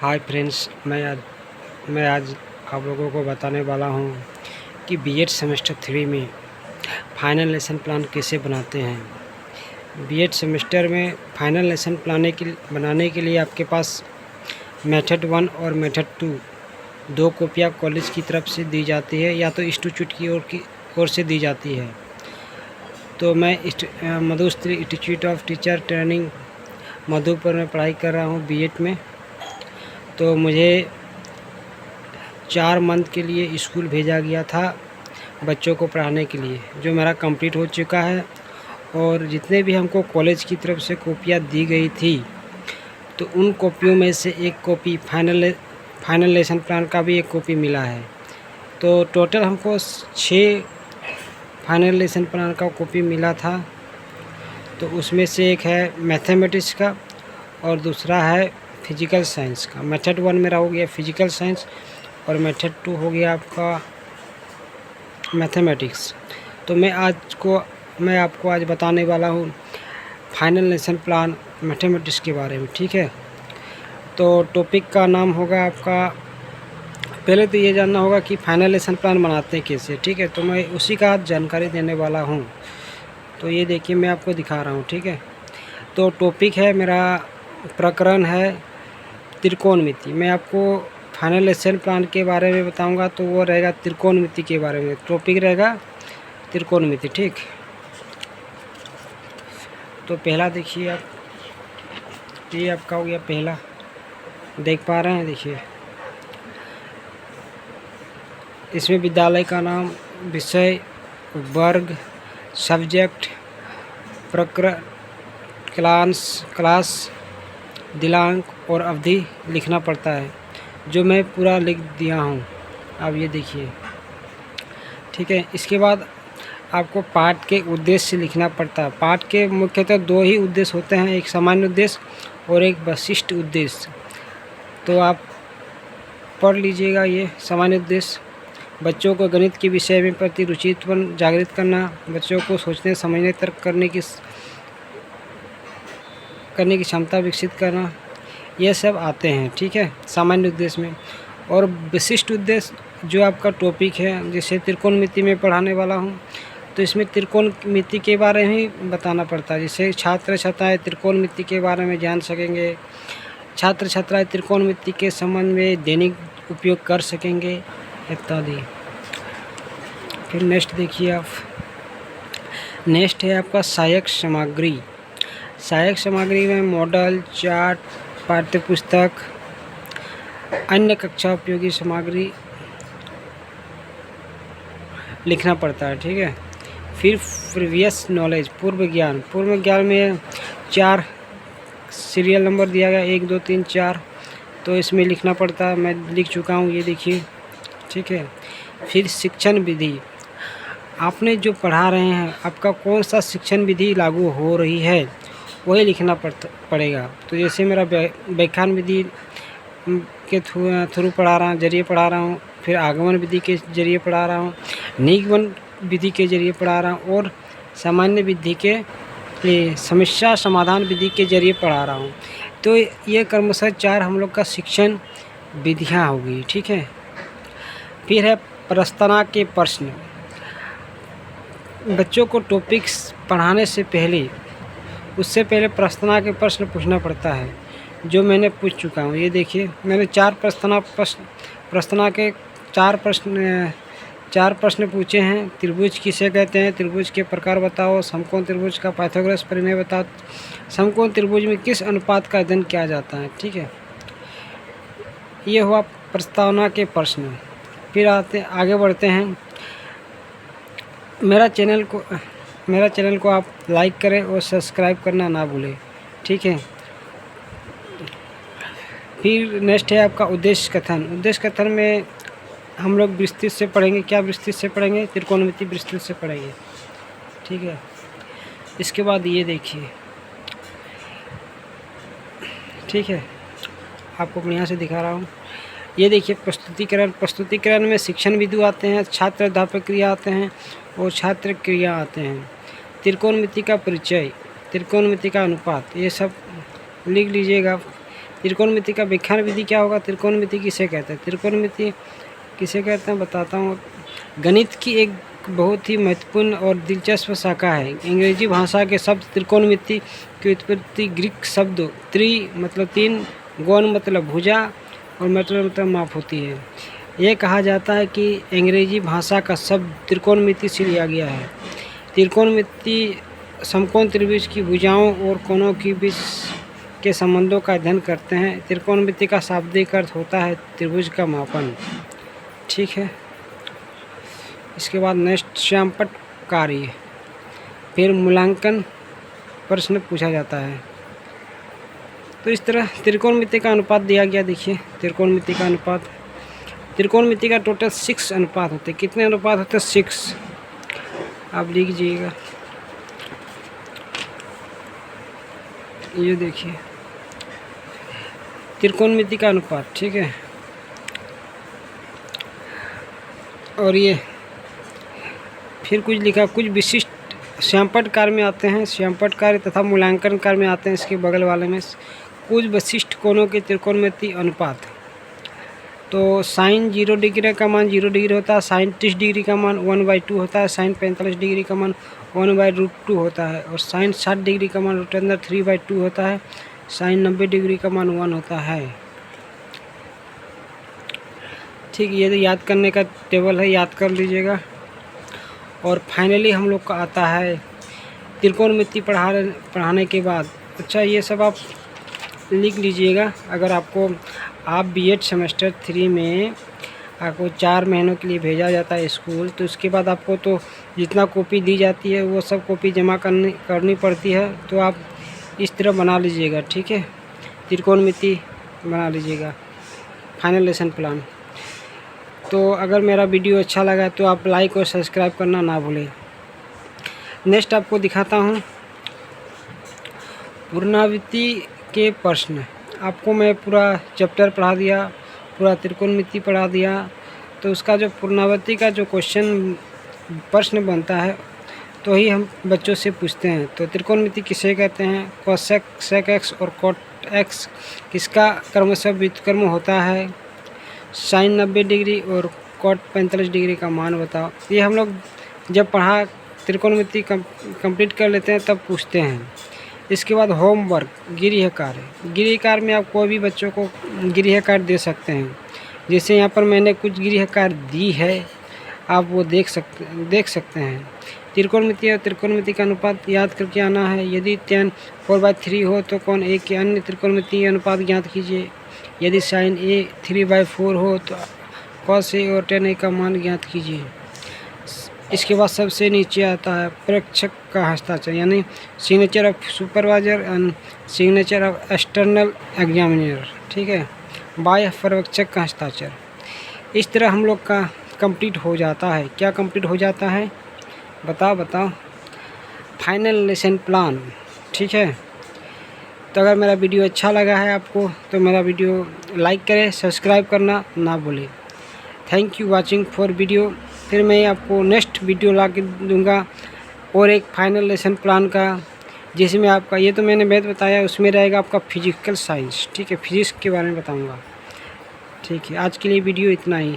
Hi friends, मैं आज आप लोगों को बताने वाला हूँ कि बीएड सेमेस्टर 3 में फाइनल लेसन प्लान कैसे बनाते हैं। बीएड सेमेस्टर में फाइनल लेसन बनाने के लिए आपके पास मेथड 1 और मेथड 2 दो कॉपियाँ कॉलेज की तरफ से दी जाती है या तो इंस्टीट्यूट की ओर से दी जाती है। तो मैं Madhushree institute of teacher training Madhupur में पढ़ाई कर रहा हूँ बीएड में। तो मुझे 4 मंथ के लिए स्कूल भेजा गया था बच्चों को पढ़ाने के लिए, जो मेरा कंप्लीट हो चुका है। और जितने भी हमको कॉलेज की तरफ से कॉपियाँ दी गई थी, तो उन कॉपियों में से एक कॉपी फाइनल लेसन प्लान का भी एक कॉपी मिला है। तो टोटल हमको 6 फाइनल लेसन प्लान का कॉपी मिला था। तो उसमें से एक है मैथमेटिक्स का और दूसरा है फिजिकल साइंस का। मेथड 1 मेरा हो गया फिजिकल साइंस और मेथड 2 हो गया आपका मैथमेटिक्स। तो मैं आपको आज बताने वाला हूँ फाइनल लेसन प्लान मैथमेटिक्स के बारे में, ठीक है। तो टॉपिक का नाम होगा आपका, पहले तो ये जानना होगा कि फाइनल लेसन प्लान बनाते हैं कैसे, ठीक है। तो मैं उसी का आज जानकारी देने वाला हूँ। तो ये देखिए, मैं आपको दिखा रहा हूँ, ठीक है। तो टॉपिक है मेरा, प्रकरण है त्रिकोणमिति। मैं आपको फाइनल लेसन प्लान के बारे में बताऊंगा, तो वो रहेगा त्रिकोणमिति के बारे में। टॉपिक रहेगा त्रिकोणमिति, ठीक। तो पहला देखिए आप, ये आपका हो गया पहला, देख पा रहे हैं, देखिए इसमें विद्यालय का नाम, विषय, वर्ग, सब्जेक्ट, प्रकरण, क्लास, दिनांक और अवधि लिखना पड़ता है, जो मैं पूरा लिख दिया हूँ। अब ये देखिए, ठीक है। इसके बाद आपको पाठ के उद्देश्य लिखना पड़ता है। पाठ के मुख्यतः 2 ही उद्देश्य होते हैं, एक सामान्य उद्देश्य और एक विशिष्ट उद्देश्य। तो आप पढ़ लीजिएगा। ये सामान्य उद्देश्य बच्चों को गणित के विषय में प्रति रुचित्व जागृत करना, बच्चों को सोचने समझने तर्क करने की क्षमता विकसित करना, ये सब आते हैं, ठीक है, सामान्य उद्देश्य में। और विशिष्ट उद्देश्य जो आपका टॉपिक है, जैसे त्रिकोणमिति में पढ़ाने वाला हूँ, तो इसमें त्रिकोणमिति के बारे में ही बताना पड़ता है। जैसे छात्र छात्राएँ त्रिकोणमिति के बारे में जान सकेंगे, छात्र छात्राएँ त्रिकोणमिति के संबंध में दैनिक उपयोग कर सकेंगे इत्यादि। फिर नेक्स्ट देखिए आप, नेक्स्ट है आपका सहायक सामग्री। सहायक सामग्री में मॉडल, चार्ट, पाठ्य पुस्तक, अन्य कक्षा उपयोगी सामग्री लिखना पड़ता है, ठीक है। फिर प्रीवियस नॉलेज, पूर्व ज्ञान में 4 सीरियल नंबर दिया गया, 1 2 3 4। तो इसमें लिखना पड़ता है, मैं लिख चुका हूँ, ये देखिए, ठीक है। फिर शिक्षण विधि, आपने जो पढ़ा रहे हैं, आपका कौन सा शिक्षण विधि लागू हो रही है, वही लिखना पड़ेगा। तो जैसे मेरा व्याख्यान विधि के थ्रू जरिए पढ़ा रहा हूँ, फिर आगमन विधि के जरिए पढ़ा रहा हूँ, निगमन विधि के जरिए पढ़ा रहा हूँ और सामान्य विधि के समस्या समाधान विधि के जरिए पढ़ा रहा हूँ। तो ये क्रमशः 4 हम लोग का शिक्षण विधियाँ होगी, ठीक है। फिर है प्रस्तावना के प्रश्न। बच्चों को टॉपिक्स पढ़ाने से पहले, उससे पहले प्रस्तावना के प्रश्न पूछना पड़ता है, जो मैंने पूछ चुका हूँ। ये देखिए, मैंने 4 प्रस्तावना के 4 प्रश्न पूछे हैं। त्रिभुज किसे कहते हैं, त्रिभुज के प्रकार बताओ, समकोण त्रिभुज का पाइथागोरस प्रमेय बताओ, समकोण त्रिभुज में किस अनुपात का अध्ययन किया जाता है, ठीक है। ये हुआ प्रस्तावना के प्रश्न। फिर आगे बढ़ते हैं। मेरा चैनल को आप लाइक करें और सब्सक्राइब करना ना भूलें, ठीक है। फिर नेक्स्ट है आपका उद्देश्य कथन। उद्देश्य कथन में हम लोग विस्तृत से पढ़ेंगे। क्या विस्तृत से पढ़ेंगे? त्रिकोणमिति विस्तृत से पढ़ेंगे, ठीक है। इसके बाद ये देखिए, ठीक है, आपको मैं यहाँ से दिखा रहा हूँ। ये देखिए प्रस्तुतिकरण में शिक्षण बिंदु आते हैं, छात्र अध्यापक क्रिया आते हैं और छात्र क्रिया आते हैं। त्रिकोणमिति का परिचय, त्रिकोणमिति का अनुपात, ये सब लिख लीजिएगा। त्रिकोणमिति का व्याख्यान विधि क्या होगा, त्रिकोणमिति किसे कहते हैं, त्रिकोणमिति किसे कहते हैं बताता हूँ। गणित की एक बहुत ही महत्वपूर्ण और दिलचस्प शाखा है। अंग्रेजी भाषा के शब्द त्रिकोणमिति की उत्पत्ति ग्रीक शब्द त्रि मतलब तीन, गौण मतलब भुजा और मतलब माप होती है। ये कहा जाता है कि अंग्रेजी भाषा का शब्द त्रिकोणमिति से लिया गया है। त्रिकोणमिति समकोण त्रिभुज की भुजाओं और कोणों के बीच के संबंधों का अध्ययन करते हैं। त्रिकोणमिति का शाब्दिक अर्थ होता है त्रिभुज का मापन। ठीक है, इसके बाद नेक्स्ट श्यामपट्ट कार्य, फिर मूल्यांकन प्रश्न पूछा जाता है। तो इस तरह त्रिकोणमिति का अनुपात दिया गया। देखिए त्रिकोणमिति का अनुपात, त्रिकोणमिति का टोटल 6 अनुपात होते हैं। कितने अनुपात होते हैं? 6। आप लिख लीजिएगा। ये देखिए त्रिकोणमिति का अनुपात, ठीक है। और ये फिर कुछ लिखा, कुछ विशिष्ट श्यामपट्ट कार्य में आते हैं, श्यामपट्ट कार्य तथा मूल्यांकन कार्य में आते हैं। इसके बगल वाले में कुछ विशिष्ट कोणों के त्रिकोणमिति अनुपात। तो साइन 0 डिग्री का मान 0 डिग्री होता है, साइन 30 डिग्री का मान 1/2 होता है, साइन 45 डिग्री का मान 1/√2 होता है, और साइन 60 डिग्री का मान √3/2 होता है, साइन 90 डिग्री का मान 1 होता है। ठीक, ये तो याद करने का टेबल है, याद कर लीजिएगा। और फाइनली हम लोग का आता है त्रिकोणमिति पढ़ाने के बाद। अच्छा, ये सब आप लिख लीजिएगा। अगर आपको आप बीएड सेमेस्टर 3 में आपको 4 महीनों के लिए भेजा जाता है स्कूल, तो उसके बाद आपको तो जितना कॉपी दी जाती है वो सब कॉपी जमा करनी पड़ती है। तो आप इस तरह बना लीजिएगा, ठीक है, त्रिकोणमिति बना लीजिएगा, फाइनल लेसन प्लान। तो अगर मेरा वीडियो अच्छा लगा तो आप लाइक और सब्सक्राइब करना ना भूलें। नेक्स्ट आपको दिखाता हूँ पुनरावृत्ति के प्रश्न। आपको मैं पूरा चैप्टर पढ़ा दिया, पूरा त्रिकोणमिति पढ़ा दिया। तो उसका जो पुनरावृत्ति का जो क्वेश्चन प्रश्न बनता है तो ही हम बच्चों से पूछते हैं। तो त्रिकोणमिति किसे कहते हैं? कोसेक, सेक एक्स और कोट एक्स किसका क्रमशः व्युत्क्रम होता है? साइन 90 डिग्री और कोट 45 डिग्री का मान बताओ। ये हम लोग जब पढ़ा त्रिकोणमिति कंप्लीट कर लेते हैं तब पूछते हैं। इसके बाद होमवर्क, गृह कार्य। गृह कार्य में आप कोई भी बच्चों को गृह कार्य दे सकते हैं। जैसे यहाँ पर मैंने कुछ गृह कार्य दी है, आप वो देख सकते हैं। त्रिकोणमिति और त्रिकोणमिति का अनुपात याद करके आना है। यदि tan 4/3 हो तो कोण A के अन्य त्रिकोणमिति अनुपात ज्ञात कीजिए। यदि साइन A 3/4 हो तो cos A और tan A का मान ज्ञात कीजिए। इसके बाद सबसे नीचे आता है परीक्षक का हस्ताक्षर, यानी signature of supervisor and signature of external examiner. ठीक है, बाह्य पर्यवेक्षक का हस्ताक्षर। इस तरह हम लोग का कंप्लीट हो जाता है। क्या कंप्लीट हो जाता है? बताओ। Final lesson plan. ठीक है, तो अगर मेरा वीडियो अच्छा लगा है आपको तो मेरा वीडियो लाइक करें, सब्सक्राइब करना ना भूलें। Thank you watching for video. फिर मैं आपको नेक्स्ट वीडियो ला के दूँगा और एक फाइनल लेसन प्लान का, जिसमें आपका ये तो मैंने मैथ बताया, उसमें रहेगा आपका फिजिकल साइंस। ठीक है, फिजिक्स के बारे में बताऊँगा। ठीक है, आज के लिए वीडियो इतना ही।